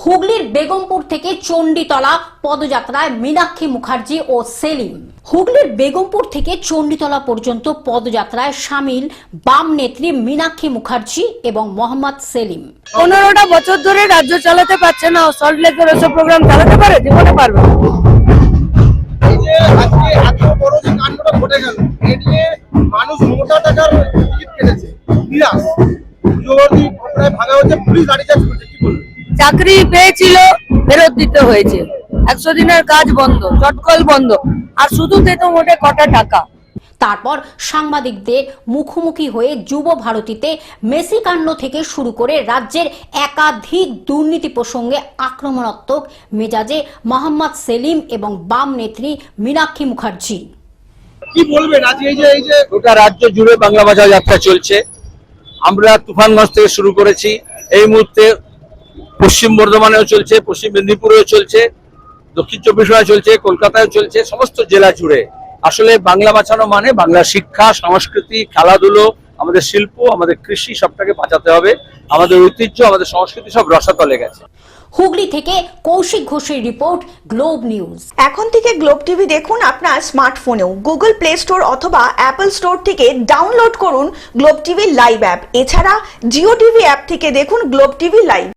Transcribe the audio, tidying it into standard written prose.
হুগলির বেগমপুর থেকে চণ্ডীতলা পদযাত্রায় মীনাক্ষী মুখার্জি ও সেলিম। হুগলির বেগমপুর থেকে চণ্ডীতলা পর্যন্ত পদযাত্রায় সামিল বাম নেত্রী মীনাক্ষী মুখার্জি এবং মোহাম্মদ সেলিম। 15টা বছর ধরে রাজ্য চালাতে পারছে না, সল্ট লেকের ওসব প্রোগ্রাম চালাতে পারে, জীবনে পারবে না। এই যে আজকে এত বড় যে কাণ্ডটা ঘটে গেল, এ নিয়ে মানুষ মোটা টাকার টিকিট কেটেছে, নিরাশ। পুজোবর্তী প্রায় ভাঙা হচ্ছে, পুলিশ লাঠিচার্জ করছে, কি বলবে? চাকরি পেয়েছিল, ফেরত দিতে হয়েছে। 100 দিনের কাজ বন্ধ, চটকল বন্ধ, আর শুধু পেতো মোটে কটা টাকা। তারপর সাংবাদিকদের মুখোমুখি হয়ে যুব ভারতীতে মেসি কাণ্ড থেকে শুরু করে রাজ্যের একাধিক দুর্নীতি প্রসঙ্গে আক্রমণাত্মক মেজাজে মোহাম্মদ সেলিম এবং বাম নেত্রী মীনাক্ষী মুখার্জি। কি বলবেন আজ এই যে গোটা রাজ্য জুড়ে বাংলা বাজার যাত্রা চলছে। আমরা তুফানগঞ্জ থেকে শুরু করেছি, এই মুহূর্তে পশ্চিম বর্ধমানেও চলছে, পশ্চিম মেদিনীপুরেও চলছে, দক্ষিণ চব্বিশ পরগনায় চলছে, কলকাতায় চলছে, সমস্ত জেলা জুড়ে। আসলে বাংলা বাঁচানো মানে বাংলা শিক্ষা, সংস্কৃতি, খেলাধুলো, আমাদের শিল্প, আমাদের কৃষি সবটাকে বাঁচাতে হবে। আমাদের ঐতিহ্য, আমাদের সংস্কৃতি সব রসাতলে গেছে। হুগলি থেকে কৌশিক ঘোষের রিপোর্ট, গ্লোব নিউজ। এখন থেকে গ্লোব টিভি দেখুন আপনার স্মার্টফোনেও। গুগল প্লে স্টোর অথবা অ্যাপল স্টোর থেকে ডাউনলোড করুন গ্লোব টিভি লাইভ অ্যাপ। এছাড়া জিও টিভি অ্যাপ থেকে দেখুন গ্লোব টিভি লাইভ।